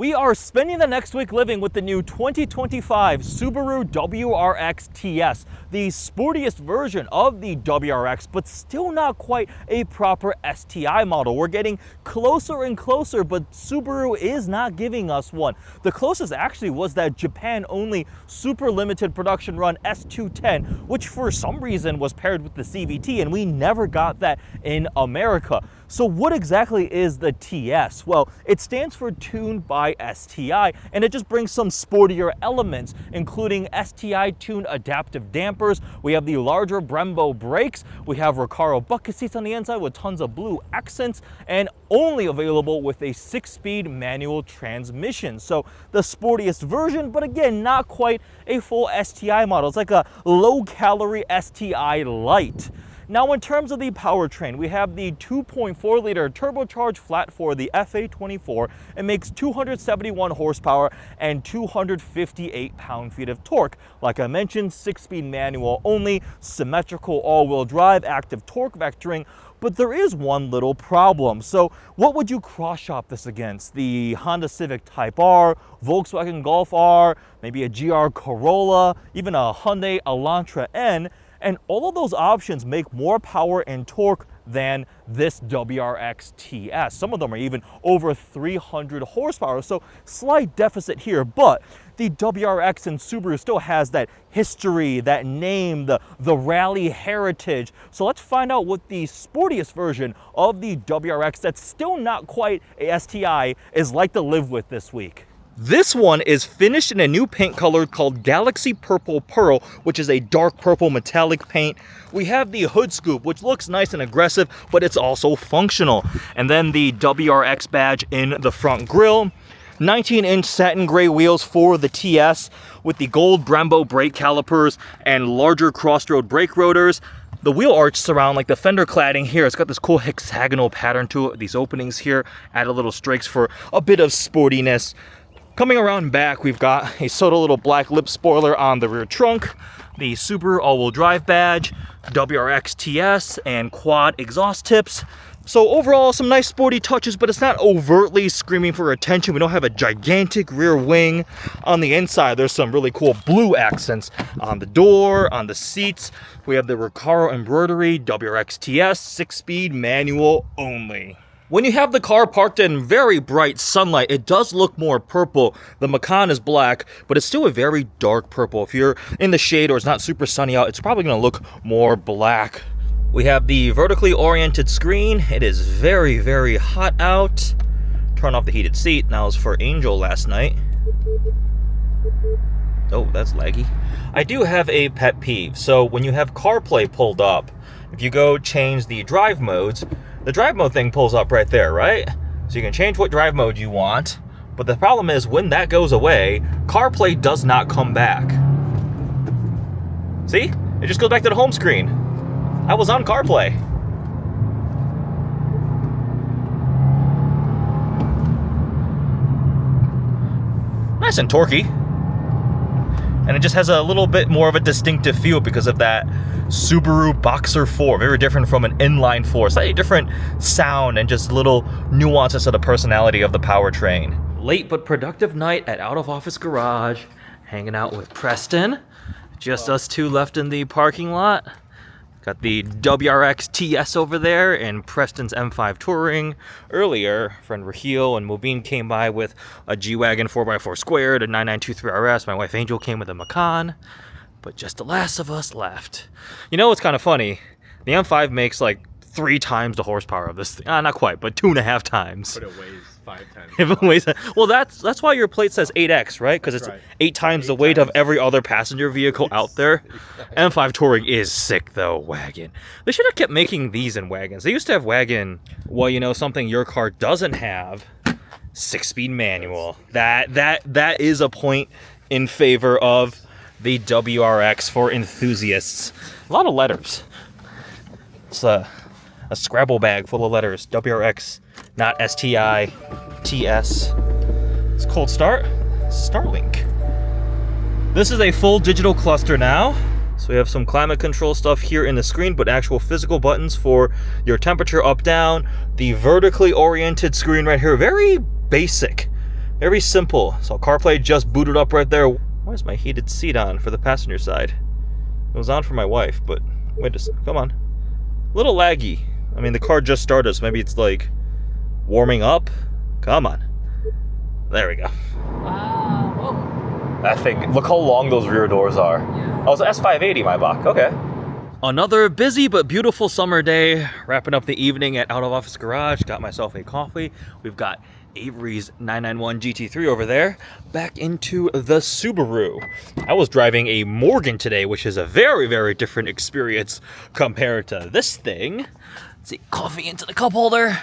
We are spending the next week living with the new 2025 Subaru WRX TS, the sportiest version of the WRX, but still not quite a proper STI model. We're getting closer and closer, but Subaru is not giving us one. The closest actually was that Japan-only super limited production run S210, which for some reason was paired with the CVT, and we never got that in America. So what exactly is the TS? Well, it stands for Tuned by STI, and it just brings some sportier elements, including STI tuned adaptive dampers. We have the larger Brembo brakes. We have Recaro bucket seats on the inside with tons of blue accents, and only available with a 6-speed manual transmission. So the sportiest version, but again, not quite a full STI model. It's like a low-calorie STI Lite. Now, in terms of the powertrain, we have the 2.4-liter turbocharged flat-4, the FA24. It makes 271 horsepower and 258 pound-feet of torque. Like I mentioned, 6-speed manual only, symmetrical all-wheel drive, active torque vectoring. But there is one little problem. So what would you cross-shop this against? The Honda Civic Type R, Volkswagen Golf R, maybe a GR Corolla, even a Hyundai Elantra N. And all of those options make more power and torque than this WRX TS. Some of them are even over 300 horsepower, so slight deficit here, but the WRX and Subaru still has that history, that name, the rally heritage. So let's find out what the sportiest version of the WRX that's still not quite a STI is like to live with this week. This one is finished in a new paint color called Galaxy Purple Pearl, which is a dark purple metallic paint. We have the hood scoop, which looks nice and aggressive, but it's also functional. And then the WRX badge in the front grille. 19-inch satin gray wheels for the TS with the gold Brembo brake calipers and larger crossroad brake rotors. The wheel arch surround like the fender cladding here. It's got this cool hexagonal pattern to it. These openings here add a little strakes for a bit of sportiness. Coming around back, we've got a subtle little black lip spoiler on the rear trunk, the Subaru all-wheel drive badge, WRX TS, and quad exhaust tips. So overall, some nice sporty touches, but it's not overtly screaming for attention. We don't have a gigantic rear wing. On the inside, there's some really cool blue accents on the door, on the seats. We have the Recaro embroidery, WRX TS, 6-speed manual only. When you have the car parked in very bright sunlight, it does look more purple. The Macan is black, but it's still a very dark purple. If you're in the shade or it's not super sunny out, it's probably going to look more black. We have the vertically oriented screen. It is very, very hot out. Turn off the heated seat. That was for Angel last night. Oh, that's laggy. I do have a pet peeve. So when you have CarPlay pulled up, if you go change the drive modes, the drive mode thing pulls up right there, right? So you can change what drive mode you want, but the problem is when that goes away, CarPlay does not come back. See? It just goes back to the home screen. I was on CarPlay. Nice and torquey. And it just has a little bit more of a distinctive feel because of that Subaru Boxer 4. Very different from an inline 4. Slightly different sound and just little nuances of the personality of the powertrain. Late but productive night at Out of Office Garage. Hanging out with Preston. Just us two left in the parking lot. Got the WRX TS over there and Preston's M5 Touring. Earlier, friend Raheel and Mobeen came by with a G-Wagon 4x4 squared, a 9923 RS. My wife Angel came with a Macan. But just the last of us left. You know what's kind of funny? The M5 makes like 3 times the horsepower of this thing. Not quite, but 2.5 times. But it weighs 5 times. It weighs, well, that's why your plate says 8X, right? Because it's right. 8 times the weight of every other passenger vehicle out there. M5 Touring is sick, though, wagon. They should have kept making these in wagons. They used to have wagon, well, you know, something your car doesn't have, 6-speed manual. That is a point in favor of the WRX for enthusiasts. A lot of letters. It's a Scrabble bag full of letters. WRX, not STI, TS. It's cold start. Starlink. This is a full digital cluster now. So we have some climate control stuff here in the screen, but actual physical buttons for your temperature up, down. The vertically oriented screen right here, very basic. Very simple. So CarPlay just booted up right there. Why is my heated seat on for the passenger side? It was on for my wife, but wait a second. Come on. A little laggy. I mean, the car just started, so maybe it's like warming up. Come on. There we go. Wow. Whoa. That thing, look how long those rear doors are. Yeah. Oh, it's an S580, my buck. Okay. Another busy but beautiful summer day. Wrapping up the evening at Out of Office Garage. Got myself a coffee. We've got Avery's 991 GT3 over there. Back into the Subaru. I was driving a Morgan today, which is a very, very different experience compared to this thing. Let's see, coffee into the cup holder.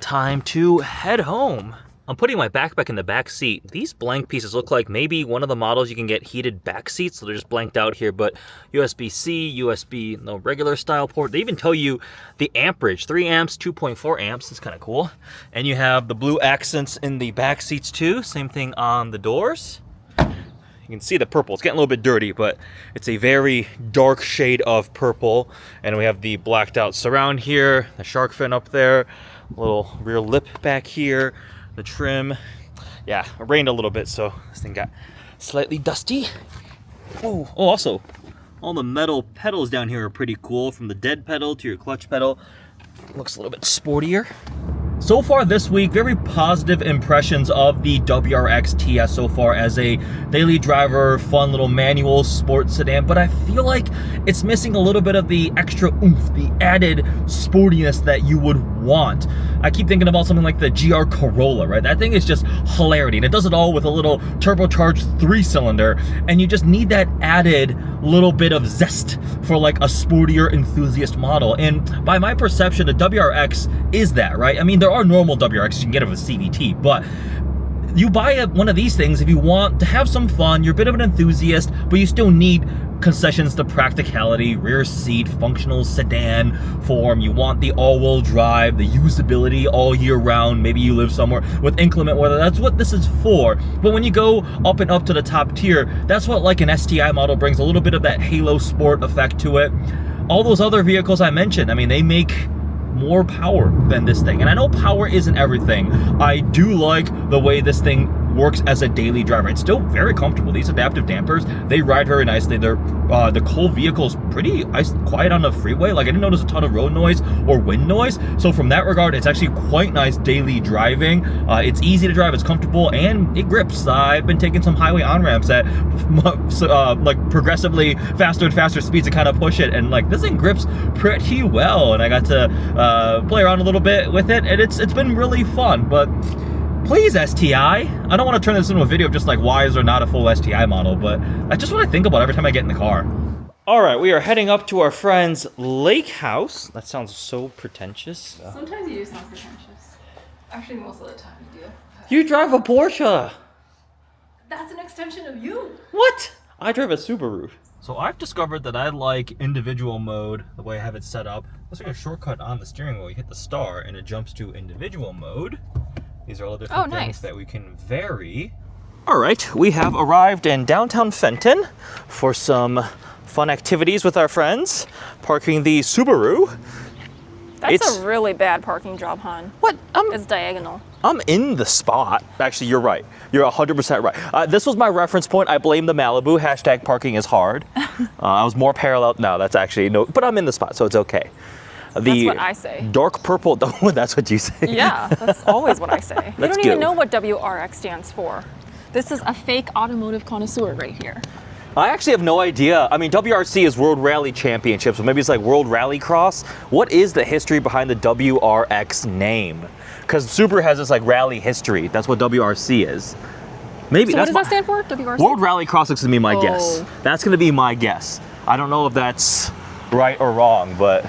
Time to head home. I'm putting my backpack in the back seat. These blank pieces look like maybe one of the models you can get heated back seats, so they're just blanked out here, but USB-C, USB, no regular style port. They even tell you the amperage, 3 amps, 2.4 amps. It's kind of cool. And you have the blue accents in the back seats too. Same thing on the doors. You can see the purple. It's getting a little bit dirty, but it's a very dark shade of purple. And we have the blacked out surround here, the shark fin up there, little rear lip back here. The trim, yeah, it rained a little bit, so this thing got slightly dusty. Oh, also, all the metal pedals down here are pretty cool, from the dead pedal to your clutch pedal. Looks a little bit sportier. So far this week, very positive impressions of the WRX TS so far as a daily driver, fun little manual sports sedan, but I feel like it's missing a little bit of the extra oomph, the added sportiness that you would want. I keep thinking about something like the GR Corolla, right? That thing is just hilarity, and it does it all with a little turbocharged 3-cylinder, and you just need that added little bit of zest for like a sportier enthusiast model. And by my perception, the WRX is that, right? I mean, there are normal WRXs, you can get it with a CVT, but you buy one of these things if you want to have some fun, you're a bit of an enthusiast, but you still need concessions to practicality, rear seat, functional sedan form. You want the all-wheel drive, the usability all year round. Maybe you live somewhere with inclement weather. That's what this is for. But when you go up and up to the top tier, that's what like an STI model brings, a little bit of that halo sport effect to it. All those other vehicles I mentioned, I mean, they make more power than this thing. And I know power isn't everything. I do like the way this thing works as a daily driver. It's still very comfortable. These adaptive dampers, they ride very nicely. They're the whole vehicle's pretty quiet on the freeway. Like, I didn't notice a ton of road noise or wind noise. So from that regard, it's actually quite nice daily driving. It's easy to drive, it's comfortable, and it grips. I've been taking some highway on-ramps at like progressively faster and faster speeds to kind of push it, and like this thing grips pretty well. And I got to play around a little bit with it, and it's been really fun. But please, STI. I don't want to turn this into a video of just like, why is there not a full STI model, but that's just what I think about every time I get in the car. All right, we are heading up to our friend's lake house. That sounds so pretentious. Sometimes you do sound pretentious. Actually, most of the time you do. You drive a Porsche. That's an extension of you. What? I drive a Subaru. So I've discovered that I like individual mode, the way I have it set up. Looks like a shortcut on the steering wheel. You hit the star and it jumps to individual mode. These are all the different things that we can vary. All right, we have arrived in downtown Fenton for some fun activities with our friends, parking the Subaru. That's a really bad parking job, hon. What? It's diagonal. I'm in the spot. Actually, you're right. You're 100% right. This was my reference point. I blame the Malibu. Hashtag parking is hard. I was more parallel. No, that's actually no, but I'm in the spot, so it's okay. That's what I say. Dark purple, that's what you say. Yeah, that's always what I say. You don't even know what WRX stands for. This is a fake automotive connoisseur right here. I actually have no idea. I mean, WRC is World Rally Championship, so maybe it's like World Rally Cross. What is the history behind the WRX name? Because Subaru has this like rally history. That's what WRC is. Maybe. So what does that stand for, WRC? World Rally Cross looks to be my guess. That's going to be my guess. I don't know if that's right or wrong, but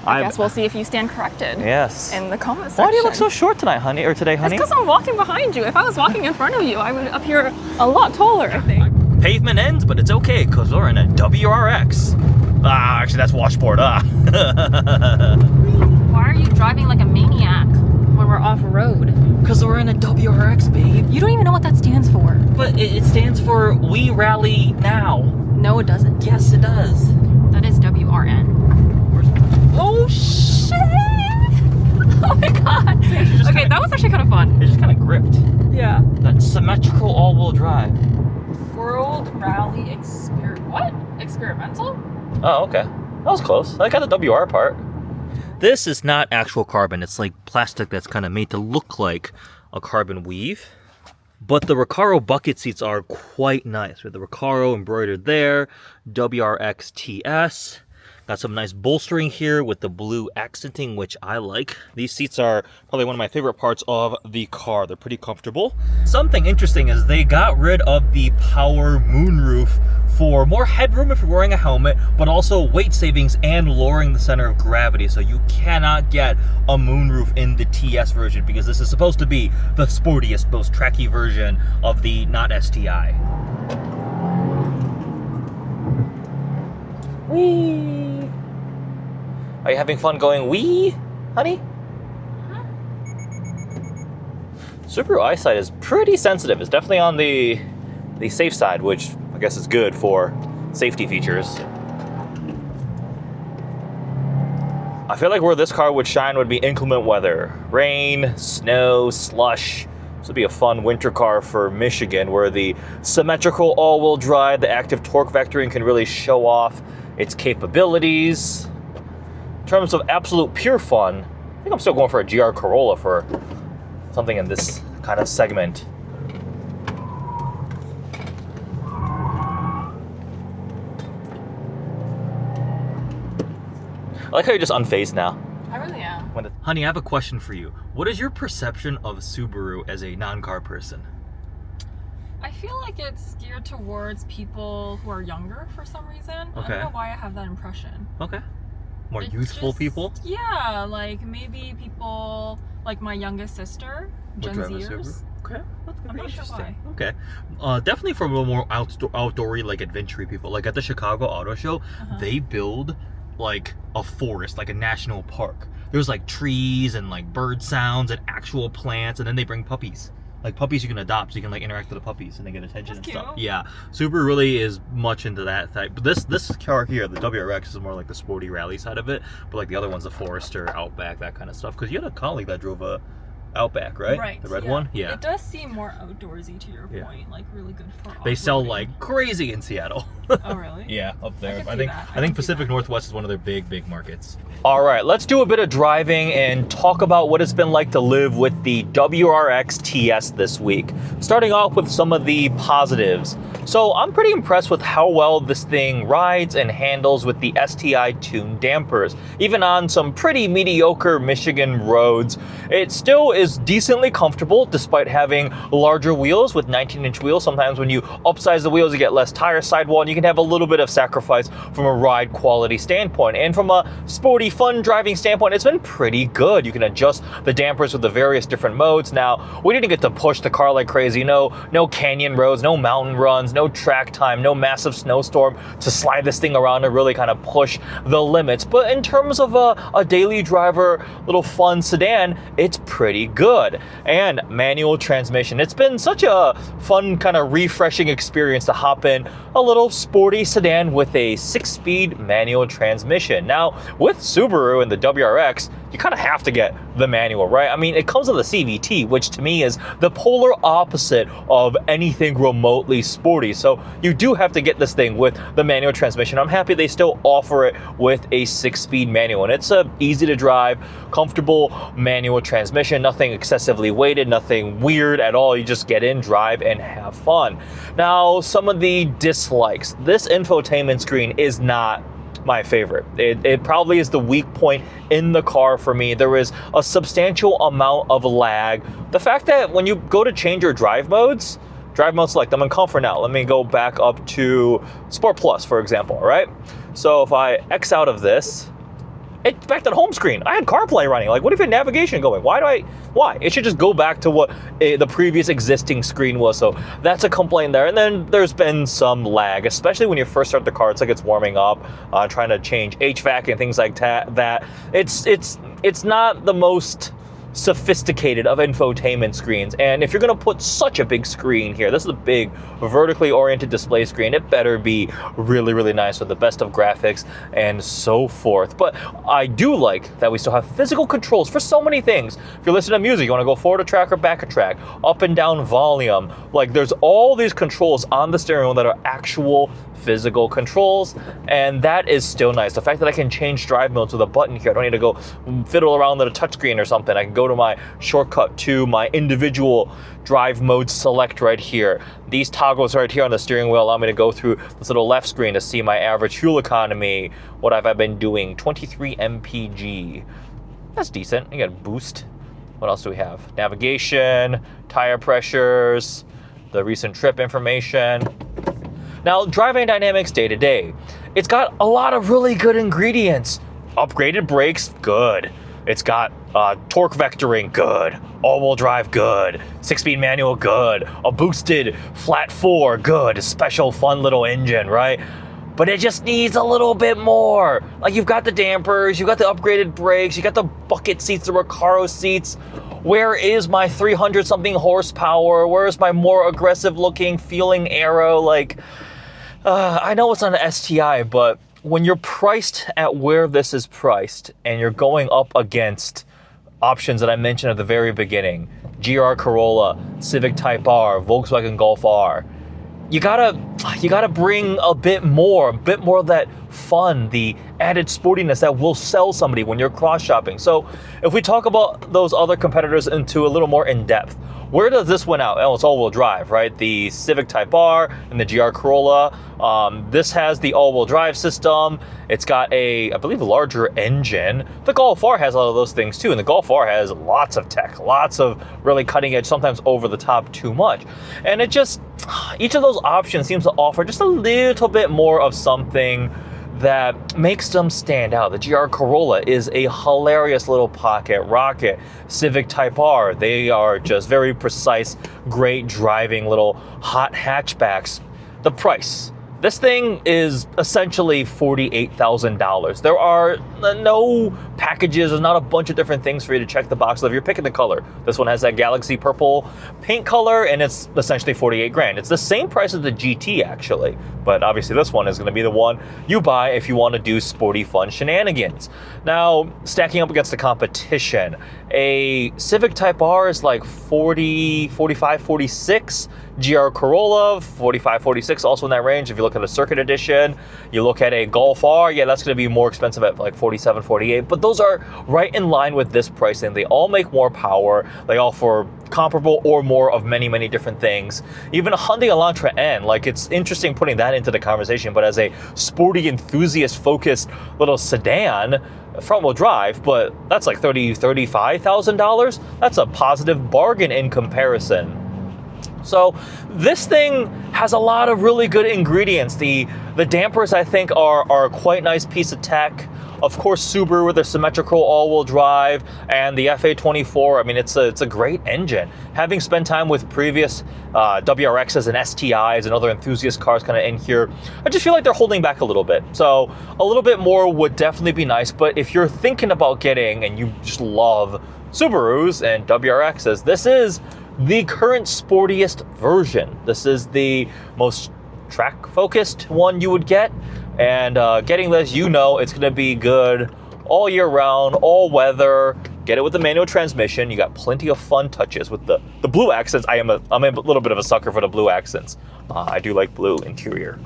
I guess we'll see if you stand corrected. Yes. In the comment section. Why do you look so short tonight, honey? Or today, honey? It's because I'm walking behind you. If I was walking in front of you, I would appear a lot taller, I think. Pavement ends, but it's okay because we're in a WRX. Actually, that's washboard. Why are you driving like a maniac when we're off-road? Because we're in a WRX, babe. You don't even know what that stands for. But it stands for We Rally Now. No, it doesn't. Yes, it does. That is WRN. Oh, shit! Oh my god. Okay, that was actually kind of fun. It's just kind of gripped. Yeah. That symmetrical all-wheel drive. World Rally Experimental? Oh, okay. That was close. I got the WR part. This is not actual carbon. It's like plastic that's kind of made to look like a carbon weave. But the Recaro bucket seats are quite nice. With the Recaro embroidered there, WRX TS. Got some nice bolstering here with the blue accenting, which I like. These seats are probably one of my favorite parts of the car. They're pretty comfortable. Something interesting is they got rid of the power moonroof for more headroom if you're wearing a helmet, but also weight savings and lowering the center of gravity. So you cannot get a moonroof in the TS version because this is supposed to be the sportiest, most tracky version of the not STI. Whee! Are you having fun going wee, honey? Subaru eyesight is pretty sensitive. It's definitely on the safe side, which I guess is good for safety features. I feel like where this car would shine would be inclement weather. Rain, snow, slush. This would be a fun winter car for Michigan where the symmetrical all-wheel drive, the active torque vectoring can really show off its capabilities. In terms of absolute pure fun, I think I'm still going for a GR Corolla for something in this kind of segment. I like how you're just unfazed now. I really am. Honey, I have a question for you. What is your perception of Subaru as a non-car person? I feel like it's geared towards people who are younger for some reason. Okay. I don't know why I have that impression. Okay. More It's youthful just- people? Yeah, like maybe people like my youngest sister, Gen Would drive a Zers. Subaru? Okay, that's I'm very not sure interesting. why. Okay, definitely for a little more outdoory, like adventure people. Like at the Chicago Auto Show, they build like a forest, like a national park. There's like trees and like bird sounds and actual plants, and then they bring puppies. Like puppies you can adopt, so you can like interact with the puppies and they get attention That's and stuff. cute. Yeah, Subaru really is much into that type. But this car here, the WRX, is more like the sporty rally side of it. But like the other one's the Forester, Outback, that kind of stuff. Because you had a colleague that drove a Outback, right? Right. The red one? Yeah. It does seem more outdoorsy to your Yeah. point, like really good for They sell off-roading. like crazy in Seattle. Oh really? Yeah, up there. could I see think that. I I can think see Pacific that. Northwest is one of their big markets. All right, let's do a bit of driving and talk about what it's been like to live with the WRX TS this week. Starting off with some of the positives. So I'm pretty impressed with how well this thing rides and handles with the STI tuned dampers. Even on some pretty mediocre Michigan roads, it still is decently comfortable despite having larger wheels with 19-inch wheels. Sometimes when you upsize the wheels, you get less tire sidewall, and you can have a little bit of sacrifice from a ride quality standpoint. And from a sporty, fun driving standpoint, it's been pretty good. You can adjust the dampers with the various different modes. Now, we didn't get to push the car like crazy. No canyon roads, no mountain runs, no track time, no massive snowstorm to slide this thing around and really kind of push the limits. But in terms of a daily driver, little fun sedan, it's pretty good. And manual transmission. It's been such a fun kind of refreshing experience to hop in a little sporty sedan with a 6-speed manual transmission. Now, with Subaru and the WRX, you kind of have to get the manual, right? I mean, it comes with a CVT, which to me is the polar opposite of anything remotely sporty. So you do have to get this thing with the manual transmission. I'm happy they still offer it with a 6-speed manual. And it's a easy to drive, comfortable manual transmission, nothing excessively weighted, nothing weird at all. You just get in, drive, and have fun. Now, some of the dislikes. This infotainment screen is not my favorite. It probably is the weak point in the car for me. There is a substantial amount of lag. The fact that when you go to change your drive modes select, I'm in comfort now. Let me go back up to Sport Plus, for example, right? So if I X out of this, it's back to the home screen. I had CarPlay running. Like, what if your navigation going? Why? It should just go back to what the previous existing screen was. So that's a complaint there. And then there's been some lag, especially when you first start the car. It's like it's warming up, trying to change HVAC and things like that. It's not the most sophisticated of infotainment screens. And if you're gonna put such a big screen here, this is a big vertically oriented display screen, it better be really, really nice with the best of graphics and so forth. But I do like that we still have physical controls for so many things. If you're listening to music, you wanna go forward a track or back a track, up and down volume, like there's all these controls on the steering wheel that are actual physical controls, and that is still nice. The fact that I can change drive modes with a button here, I don't need to go fiddle around with a touchscreen or something. I can go to my shortcut to my individual drive mode select right here. These toggles right here on the steering wheel allow me to go through this little left screen to see my average fuel economy. What have I been doing? 23 mpg. That's decent. You got boost. What else do we have? Navigation, tire pressures, the recent trip information. Now, driving dynamics day to day. It's got a lot of really good ingredients. Upgraded brakes, good. It's got torque vectoring, good. All-wheel drive, good. 6-speed manual, good. A boosted flat 4, good. A special fun little engine, right? But it just needs a little bit more. Like, you've got the dampers, you've got the upgraded brakes, you got the bucket seats, the Recaro seats. Where is my 300 something horsepower? Where is my more aggressive looking feeling aero? Like, I know it's on an STI, but when you're priced at where this is priced and you're going up against options that I mentioned at the very beginning, GR Corolla, Civic Type R, Volkswagen Golf R, you gotta bring a bit more of that fun, the added sportiness that will sell somebody when you're cross shopping. So if we talk about those other competitors into a little more in depth, where does this win out? Oh, it's all-wheel drive, right? The Civic Type R and the GR Corolla. This has the all-wheel drive system. It's got a, I believe, a larger engine. The Golf R has all of those things too, and the Golf R has lots of tech, lots of really cutting edge, sometimes over the top too much. And it just, each of those options seems to offer just a little bit more of something that makes them stand out. The GR Corolla is a hilarious little pocket rocket. Civic Type R, they are just very precise, great driving little hot hatchbacks. The price. This thing is essentially $48,000. There are no packages, there's not a bunch of different things for you to check the box of. You're picking the color. This one has that galaxy purple paint color, and it's essentially 48 grand. It's the same price as the GT actually, but obviously this one is gonna be the one you buy if you wanna do sporty fun shenanigans. Now, stacking up against the competition, a Civic Type R is like 40, 45, 46. GR Corolla, 45, 46, also in that range. If you look at a Circuit Edition, you look at a Golf R, yeah, that's gonna be more expensive at like 47, 48, but those are right in line with this pricing. They all make more power. They offer comparable or more of many, many different things. Even a Hyundai Elantra N, like, it's interesting putting that into the conversation, but as a sporty enthusiast focused little sedan, front wheel drive, but that's like $35,000. That's a positive bargain in comparison. So this thing has a lot of really good ingredients. The dampers, I think, are a quite nice piece of tech. Of course, Subaru with their symmetrical all-wheel drive and the FA24. I mean, it's a great engine. Having spent time with previous WRXs and STIs and other enthusiast cars kind of in here, I just feel like they're holding back a little bit. So a little bit more would definitely be nice. But if you're thinking about getting, and you just love Subarus and WRXs, this is the current sportiest version. This is the most track-focused one you would get, and getting this, you know it's gonna be good all year round, all weather. Get it with the manual transmission. You got plenty of fun touches with the blue accents. I'm a little bit of a sucker for the blue accents. I do like blue interior.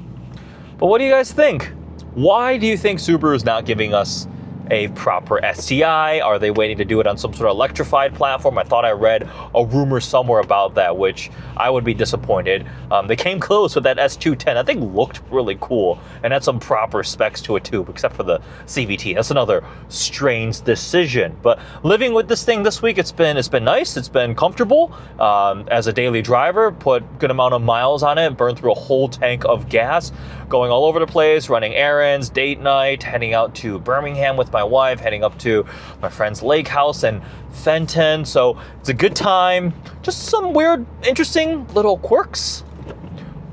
But what do you guys think? Why do you think Subaru is not giving us a proper STI? Are they waiting to do it on some sort of electrified platform? I thought I read a rumor somewhere about that, which I would be disappointed. They came close with that S210. That thing looked really cool and had some proper specs to it too, except for the CVT. That's another strange decision. But living with this thing this week, it's been nice. It's been comfortable. As a daily driver, put a good amount of miles on it, burned through a whole tank of gas, going all over the place, running errands, date night, heading out to Birmingham with my wife, heading up to my friend's lake house in Fenton. So it's a good time. Just some weird, interesting little quirks.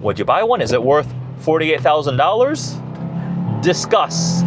Would you buy one? Is it worth $48,000? Discuss